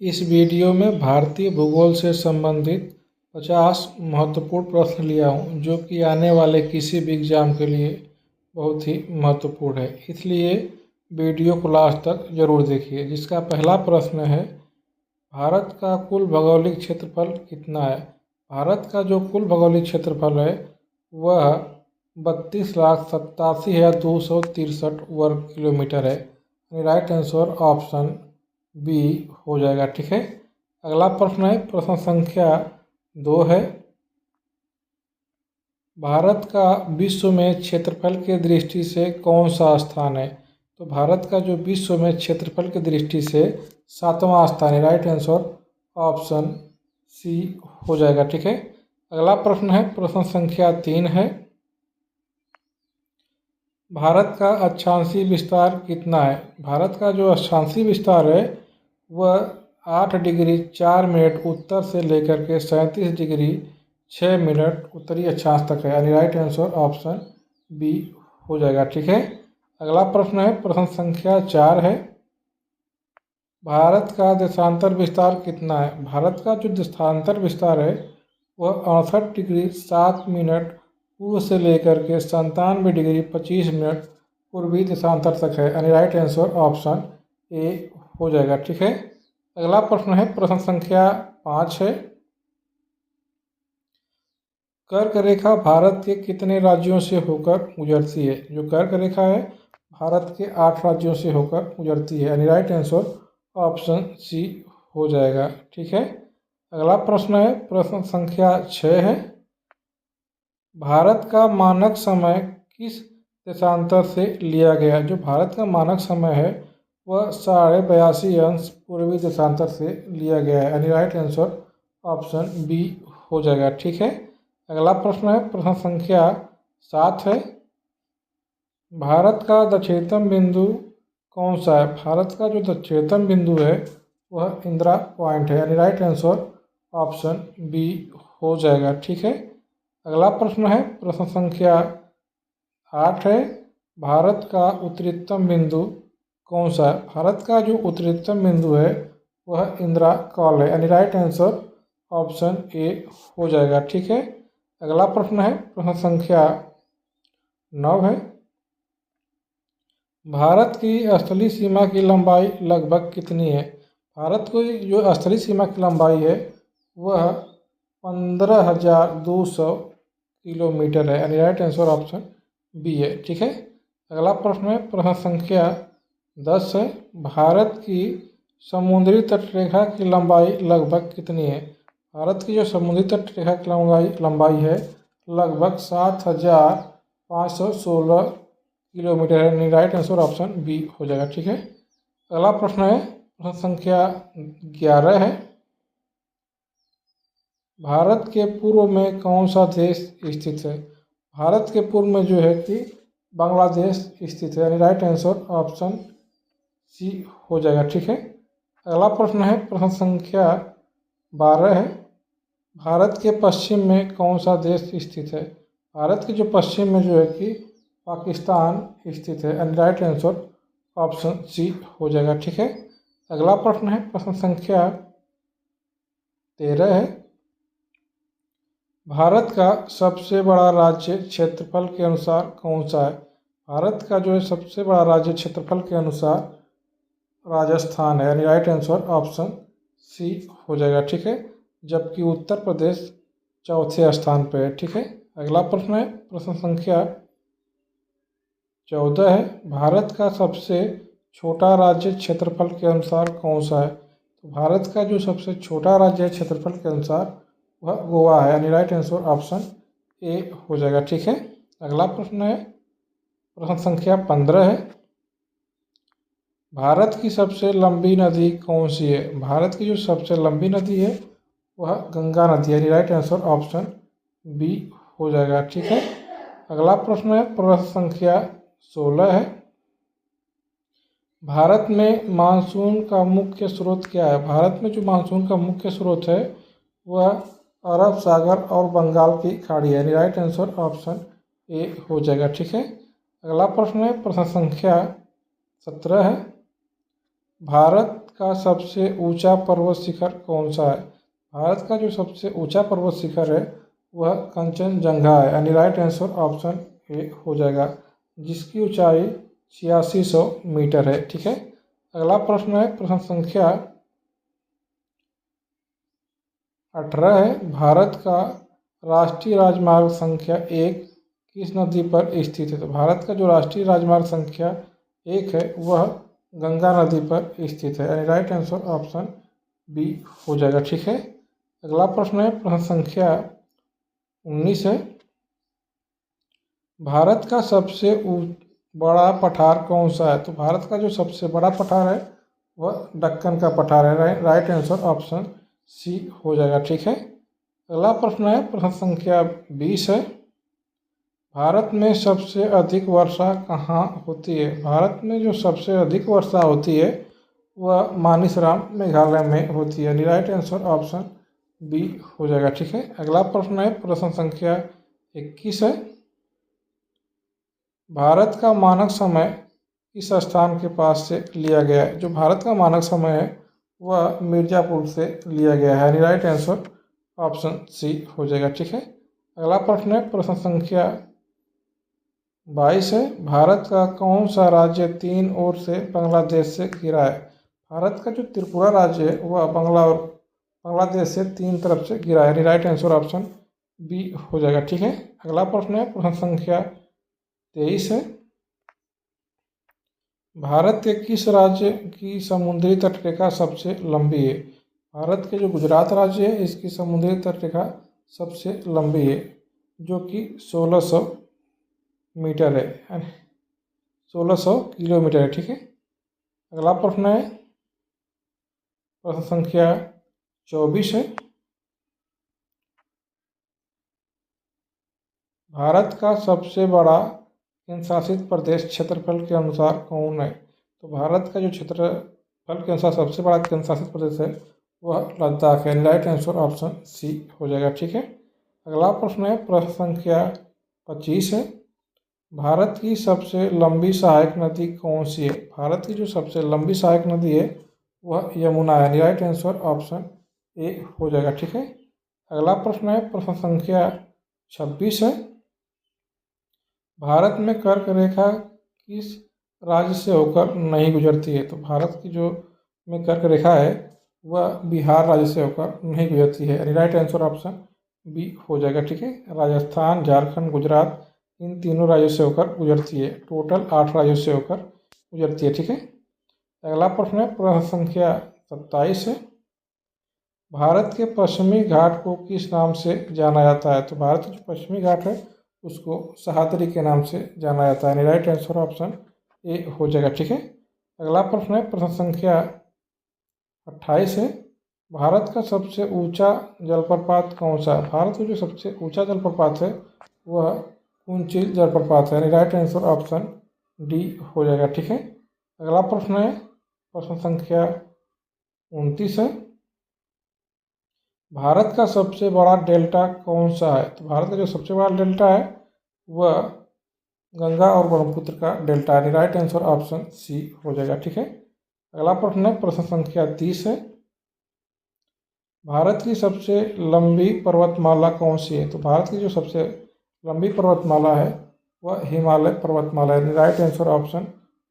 इस वीडियो में भारतीय भूगोल से संबंधित 50 महत्वपूर्ण प्रश्न लिया हूँ जो कि आने वाले किसी भी एग्जाम के लिए बहुत ही महत्वपूर्ण है, इसलिए वीडियो को लास्ट तक जरूर देखिए। जिसका पहला प्रश्न है, भारत का कुल भौगोलिक क्षेत्रफल कितना है। भारत का जो कुल भौगोलिक क्षेत्रफल है वह 32,87,263 वर्ग किलोमीटर है। राइट आंसर ऑप्शन बी हो जाएगा। ठीक है, अगला प्रश्न है, प्रश्न संख्या 2 है, भारत का विश्व में क्षेत्रफल के दृष्टि से कौन सा स्थान है। तो भारत का जो विश्व में क्षेत्रफल की दृष्टि से 7वां स्थान है। राइट आंसर ऑप्शन सी हो जाएगा। ठीक है, अगला प्रश्न है, प्रश्न संख्या 3 है, भारत का अक्षांशीय विस्तार कितना है। भारत का जो अक्षांशीय विस्तार है वह 8 डिग्री 4 मिनट उत्तर से लेकर के 37 डिग्री 6 मिनट उत्तरी अक्षांश तक है। यानी राइट आंसर ऑप्शन बी हो जाएगा। ठीक है, अगला प्रश्न है, प्रश्न संख्या 4 है, भारत का देशांतर विस्तार कितना है। भारत का जो देशांतर विस्तार है वह 68 डिग्री 7 मिनट पूर्व से लेकर के 97 डिग्री 25 मिनट पूर्वी देशांतर तक है। यानी राइट आंसर ऑप्शन ए हो जाएगा। ठीक है, अगला प्रश्न है, प्रश्न संख्या 5 है, कर्क रेखा भारत के कितने राज्यों से होकर गुजरती है। जो कर्क रेखा है भारत के 8 राज्यों से होकर गुजरती है। यानी राइट आंसर ऑप्शन सी हो जाएगा। ठीक है, अगला प्रश्न है, प्रश्न संख्या 6 है, भारत का मानक समय किस देशांतर से लिया गया। जो भारत का मानक समय है वह 82.5 अंश पूर्वी देशांतर से लिया गया है। यानी राइट आंसर ऑप्शन बी हो जाएगा। ठीक है, अगला प्रश्न है, प्रश्न संख्या 7 है, भारत का दक्षिणतम बिंदु कौन सा है। भारत का जो दक्षिणतम बिंदु है वह इंदिरा पॉइंट है। यानी राइट आंसर ऑप्शन बी हो जाएगा। ठीक है, अगला प्रश्न है, प्रश्न संख्या 8 है, भारत का उत्तरीतम बिंदु कौन सा है। भारत का जो उत्तरीतम बिंदु है वह इंदिरा कॉल है। यानी राइट आंसर ऑप्शन ए हो जाएगा। ठीक है, अगला प्रश्न है, प्रश्न संख्या 9 है, भारत की स्थलीय सीमा की लंबाई लगभग कितनी है। भारत की जो स्थलीय सीमा की लंबाई है वह 15,200 किलोमीटर है। यानी राइट आंसर ऑप्शन बी है। ठीक है, अगला प्रश्न है, प्रश्न संख्या 10 है, भारत की समुद्री तटरेखा की लंबाई लगभग कितनी है। भारत की जो समुद्री तटरेखा की लंबाई है लगभग 7,516 किलोमीटर है। राइट आंसर ऑप्शन बी हो जाएगा। ठीक है, अगला प्रश्न है, प्रश्न संख्या 11 है, भारत के पूर्व में कौन सा देश स्थित है। भारत के पूर्व में जो है कि बांग्लादेश स्थित है। यानी राइट आंसर ऑप्शन सी हो जाएगा। ठीक है, अगला प्रश्न है, प्रश्न संख्या 12 है, भारत के पश्चिम में कौन सा देश स्थित है। भारत के जो पश्चिम में जो है कि पाकिस्तान स्थित है। And right answer option C हो जाएगा। ठीक है, अगला प्रश्न है, प्रश्न संख्या 13 है, भारत का सबसे बड़ा राज्य क्षेत्रफल के अनुसार कौन सा है। भारत का जो है सबसे बड़ा राज्य क्षेत्रफल के अनुसार राजस्थान है। यानी राइट आंसर ऑप्शन सी हो जाएगा। ठीक है, जबकि उत्तर प्रदेश चौथे स्थान पर है। ठीक है, अगला प्रश्न है, प्रश्न संख्या 14 है, भारत का सबसे छोटा राज्य क्षेत्रफल के अनुसार कौन सा है। तो भारत का जो सबसे छोटा राज्य है क्षेत्रफल के अनुसार वह गोवा है। यानी राइट आंसर ऑप्शन ए हो जाएगा। ठीक है, अगला प्रश्न है, प्रश्न संख्या 15 है, भारत की सबसे लंबी नदी कौन सी है। भारत की जो सबसे लंबी नदी है वह गंगा नदी है। यानी राइट आंसर ऑप्शन बी हो जाएगा। ठीक है, अगला प्रश्न है, प्रश्न संख्या 16 है, भारत में मानसून का मुख्य स्रोत क्या है। भारत में जो मानसून का मुख्य स्रोत है वह अरब सागर और बंगाल की खाड़ी है। यानी राइट आंसर ऑप्शन ए हो जाएगा। ठीक है, अगला प्रश्न है, प्रश्न संख्या 17 है, भारत का सबसे ऊंचा पर्वत शिखर कौन सा है? भारत का जो सबसे ऊंचा पर्वत शिखर है वह कंचनजंगा है, यानी राइट आंसर ऑप्शन ए हो जाएगा, जिसकी ऊंचाई 8600 मीटर है। ठीक है, अगला प्रश्न है प्रश्न संख्या 18 है। भारत का राष्ट्रीय राजमार्ग संख्या 1 किस नदी पर स्थित है? तो भारत का जो राष्ट्रीय राजमार्ग संख्या 1 है वह गंगा नदी पर स्थित है, यानी राइट आंसर ऑप्शन बी हो जाएगा। ठीक है, अगला प्रश्न है प्रश्न संख्या 19 है। भारत का सबसे बड़ा पठार कौन सा है? तो भारत का जो सबसे बड़ा पठार है वह दक्कन का पठार है, राइट आंसर ऑप्शन सी हो जाएगा। ठीक है, अगला प्रश्न है प्रश्न संख्या 20 है। भारत में सबसे अधिक वर्षा कहाँ होती है? भारत में जो सबसे अधिक वर्षा होती है वह मानिसराम मेघालय में होती है, यानी राइट आंसर ऑप्शन बी हो जाएगा। ठीक है, अगला प्रश्न है प्रश्न संख्या 21 है। भारत का मानक समय किस स्थान के पास से लिया गया है? जो भारत का मानक समय है वह मिर्ज़ापुर से लिया गया है, यानी राइट आंसर ऑप्शन सी हो जाएगा। ठीक है, अगला प्रश्न है प्रश्न संख्या 22 है। भारत का कौन सा राज्य 3 ओर से बांग्लादेश से घिरा है? भारत का जो त्रिपुरा राज्य है वह बांग्लादेश से 3 तरफ से घिरा है, यानी राइट आंसर ऑप्शन बी हो जाएगा। ठीक है, अगला प्रश्न है प्रश्न संख्या 23 है। भारत के किस राज्य की समुद्री तटरेखा सबसे लंबी है? भारत के जो गुजरात राज्य है इसकी समुद्री तटरेखा सबसे लंबी है, जो कि 1600 मीटर है, 1600 किलोमीटर है। ठीक है, अगला प्रश्न है प्रश्न संख्या 24 है। भारत का सबसे बड़ा केंद्र शासित प्रदेश क्षेत्रफल के अनुसार कौन है? तो भारत का जो क्षेत्रफल के अनुसार सबसे बड़ा केंद्र शासित प्रदेश है वह लद्दाख है, राइट आंसर ऑप्शन सी हो जाएगा। ठीक है, अगला प्रश्न है प्रश्न संख्या 25 है। भारत की सबसे लंबी सहायक नदी कौन सी है? भारत की जो सबसे लंबी सहायक नदी है वह यमुना है, राइट आंसर ऑप्शन ए हो जाएगा। ठीक है, अगला प्रश्न है प्रश्न संख्या 26 है। भारत में कर्क रेखा किस राज्य से होकर नहीं गुजरती है? तो भारत की जो में कर्क रेखा है वह बिहार राज्य से होकर नहीं गुजरती है, यानी राइट आंसर ऑप्शन बी हो जाएगा। ठीक है, राजस्थान, झारखंड, गुजरात इन तीनों राज्यों से होकर गुजरती है, टोटल 8 राज्यों से होकर गुजरती है। ठीक है, अगला प्रश्न है प्रश्न संख्या 27 है। भारत के पश्चिमी घाट को किस नाम से जाना जाता है? तो भारत का जो पश्चिमी घाट है उसको सह्याद्री के नाम से जाना जाता है, यानी राइट आंसर ऑप्शन ए हो जाएगा। ठीक है, अगला प्रश्न है प्रश्न संख्या 28 है। भारत का सबसे ऊंचा जलप्रपात कौन सा है? भारत का जो सबसे ऊंचा जलप्रपात है वह पुंचिल जलप्रपात है, यानी राइट आंसर ऑप्शन डी हो जाएगा। ठीक है, अगला प्रश्न है प्रश्न संख्या 29 है। भारत का सबसे बड़ा डेल्टा कौन सा है? तो भारत का जो सबसे बड़ा डेल्टा है वह गंगा और ब्रह्मपुत्र का डेल्टा है, राइट आंसर ऑप्शन सी हो जाएगा। ठीक है, अगला प्रश्न है प्रश्न संख्या 30 है। भारत की सबसे लंबी पर्वतमाला कौन सी है? तो भारत की जो सबसे लंबी पर्वतमाला है वह हिमालय पर्वतमाला है, राइट आंसर ऑप्शन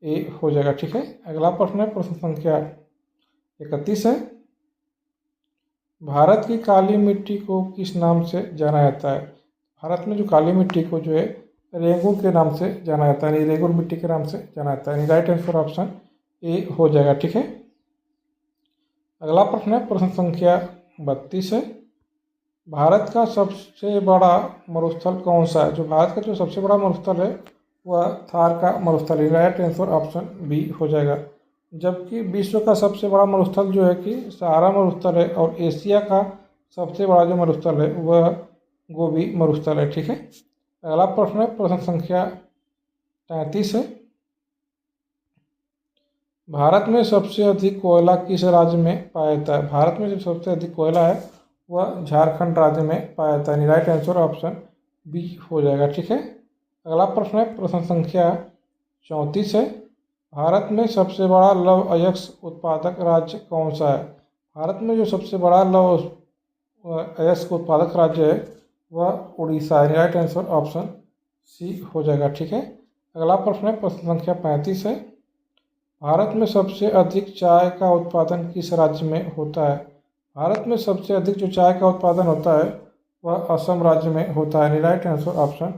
ए हो जाएगा। ठीक है, अगला प्रश्न है प्रश्न संख्या 31 है। भारत की काली मिट्टी को किस नाम से जाना जाता है? भारत में जो काली मिट्टी को जो है रेगूर के नाम से जाना जाता है, यानी रेगूर मिट्टी के नाम से जाना जाता है, यानी राइट आंसर ऑप्शन ए हो जाएगा। ठीक है, अगला प्रश्न है प्रश्न संख्या 32 है। भारत का सबसे बड़ा मरुस्थल कौन सा है? जो भारत का जो सबसे बड़ा मरुस्थल है वह थार का मरुस्थल है, राइट आंसर ऑप्शन बी हो जाएगा। जबकि विश्व का सबसे बड़ा मरुस्थल जो है कि सहारा मरुस्थल है, और एशिया का सबसे बड़ा जो मरुस्थल है वह गोबी मरुस्थल है। ठीक है, अगला प्रश्न है प्रश्न संख्या 33 है। भारत में सबसे अधिक कोयला किस राज्य में पाया जाता है? भारत में जो सबसे अधिक कोयला है वह झारखंड राज्य में पाया जाता है, राइट आंसर ऑप्शन बी हो जाएगा। ठीक है, अगला प्रश्न है प्रश्न संख्या 34 है। भारत में सबसे बड़ा लौह अयस्क उत्पादक राज्य कौन सा है? भारत में जो सबसे बड़ा लौह अयस्क उत्पादक राज्य है वह उड़ीसा है। राइट आंसर ऑप्शन सी हो जाएगा। ठीक है, अगला प्रश्न है, प्रश्न संख्या 35 है। भारत में सबसे अधिक चाय का उत्पादन किस राज्य में होता है? भारत में सबसे अधिक जो चाय का उत्पादन होता है वह असम राज्य में होता है। राइट आंसर ऑप्शन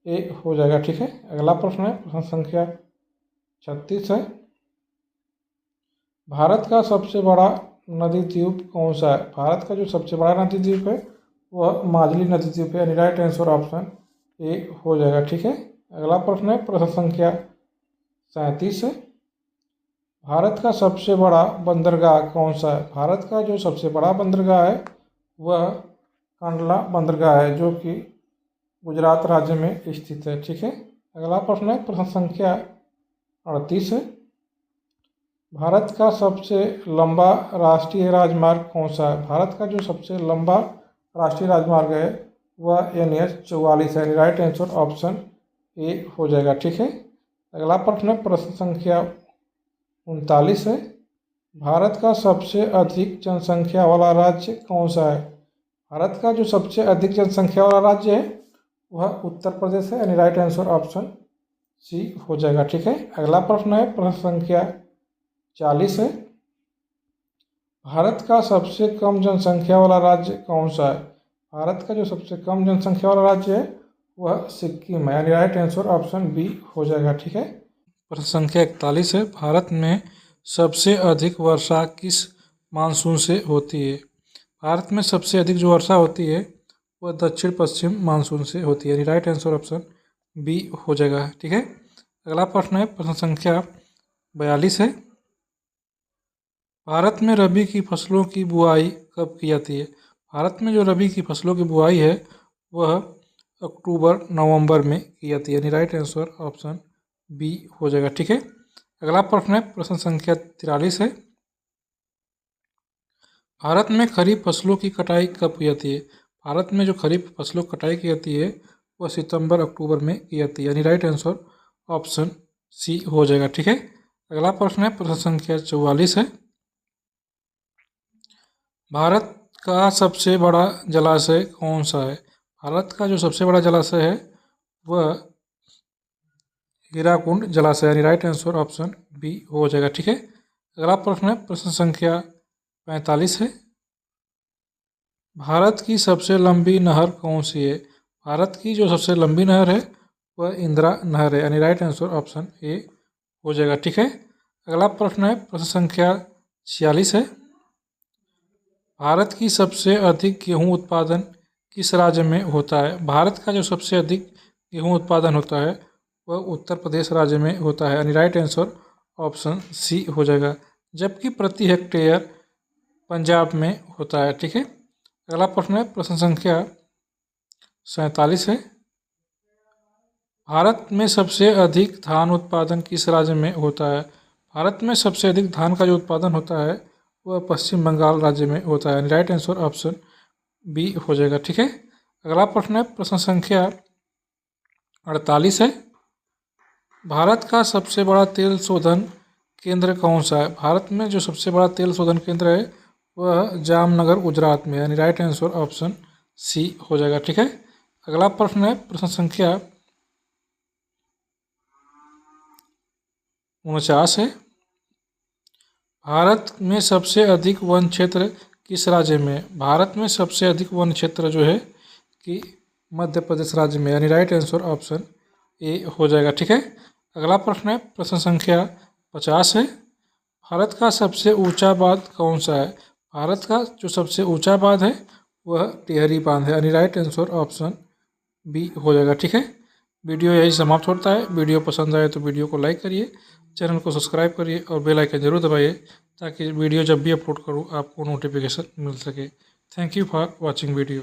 ए हो जाएगा। ठीक है, अगला प्रश्न है, प्रश्न संख्या 36 है। भारत का सबसे बड़ा नदी द्वीप कौन सा है? भारत का जो सबसे बड़ा नदी द्वीप है वह माजुली नदी द्वीप है। राइट आंसर ऑप्शन ए हो जाएगा। ठीक है, अगला प्रश्न है, प्रश्न संख्या 37 है। भारत का सबसे बड़ा बंदरगाह कौन सा है? भारत का जो सबसे बड़ा बंदरगाह है वह कांडला बंदरगाह है, जो कि गुजरात राज्य में स्थित है। ठीक है, अगला प्रश्न है, प्रश्न संख्या 38 है। भारत का सबसे लंबा राष्ट्रीय राजमार्ग कौन सा है? भारत का जो सबसे लंबा राष्ट्रीय राजमार्ग है वह NH-44 है। राइट आंसर ऑप्शन ए हो जाएगा। ठीक है, अगला प्रश्न है, प्रश्न संख्या 39 है। भारत का सबसे अधिक जनसंख्या वाला राज्य कौन सा है? भारत का जो सबसे अधिक जनसंख्या वाला राज्य है वह उत्तर प्रदेश है। राइट आंसर ऑप्शन सी हो जाएगा। ठीक है, अगला प्रश्न है, प्रश्न संख्या 40 है। भारत का सबसे कम जनसंख्या वाला राज्य कौन सा है? भारत का जो सबसे कम जनसंख्या वाला राज्य है वह सिक्किम है। राइट आंसर ऑप्शन बी हो जाएगा। ठीक है, प्रश्न संख्या 41 है। भारत में सबसे अधिक वर्षा किस मानसून से होती है? भारत में सबसे अधिक जो वर्षा होती है वह दक्षिण पश्चिम मानसून से होती है। राइट आंसर ऑप्शन बी हो जाएगा। ठीक है, अगला प्रश्न है, प्रश्न संख्या 42 है। भारत में रबी की फसलों की बुआई कब की जाती है? भारत में जो रबी की फसलों की बुआई है वह अक्टूबर नवंबर में की जाती है। राइट आंसर ऑप्शन बी हो जाएगा। ठीक है, अगला प्रश्न है, प्रश्न संख्या 43 है। भारत में खरीफ फसलों की कटाई कब की जाती है? भारत में जो खरीफ फसलों की कटाई की जाती है वह सितंबर अक्टूबर में की जाती है। राइट आंसर ऑप्शन सी हो जाएगा। ठीक है, अगला प्रश्न है, प्रश्न संख्या 44 है। भारत का सबसे बड़ा जलाशय कौन सा है? भारत का जो सबसे बड़ा जलाशय है वह हीराकुंड जलाशय है। राइट आंसर ऑप्शन बी हो जाएगा। ठीक है, अगला प्रश्न है, प्रश्न संख्या 45 है। भारत की सबसे लंबी नहर कौन सी है? भारत की जो सबसे लंबी नहर है वह इंदिरा नहर है। राइट आंसर ऑप्शन ए हो जाएगा। ठीक है, अगला प्रश्न है, प्रश्न संख्या 46 है। भारत की सबसे अधिक गेहूं उत्पादन किस राज्य में होता है? भारत का जो सबसे अधिक गेहूं उत्पादन होता है वह उत्तर प्रदेश राज्य में होता है। राइट आंसर ऑप्शन सी हो जाएगा, जबकि प्रति हेक्टेयर पंजाब में होता है। ठीक है, अगला प्रश्न है, प्रश्न संख्या 47 है। भारत में सबसे अधिक धान उत्पादन किस राज्य में होता है? भारत में सबसे अधिक धान का जो उत्पादन होता है वह पश्चिम बंगाल राज्य में होता है। राइट आंसर ऑप्शन बी हो जाएगा। ठीक है, अगला प्रश्न है, प्रश्न संख्या 48 है। भारत का सबसे बड़ा तेल शोधन केंद्र कौन सा है? भारत में जो सबसे बड़ा तेल शोधन केंद्र है वह जामनगर गुजरात में है। राइट आंसर ऑप्शन सी हो जाएगा। ठीक है, अगला प्रश्न है, प्रश्न संख्या 49 है। भारत में सबसे अधिक वन क्षेत्र किस राज्य में है? भारत में सबसे अधिक वन क्षेत्र जो है कि मध्य प्रदेश राज्य में है। राइट आंसर ऑप्शन ए हो जाएगा। ठीक है, अगला प्रश्न है, प्रश्न संख्या 50 है। भारत का सबसे ऊंचा बांध कौन सा है? भारत का जो सबसे ऊंचा बांध है वह टिहरी बांध है। राइट आंसर ऑप्शन बी हो जाएगा। ठीक है, वीडियो यही समाप्त होता है। वीडियो पसंद आए तो वीडियो को लाइक करिए, चैनल को सब्सक्राइब करिए और बेल आइकन जरूर दबाइए ताकि वीडियो जब भी अपलोड करूँ आपको नोटिफिकेशन मिल सके। Thank you for watching video.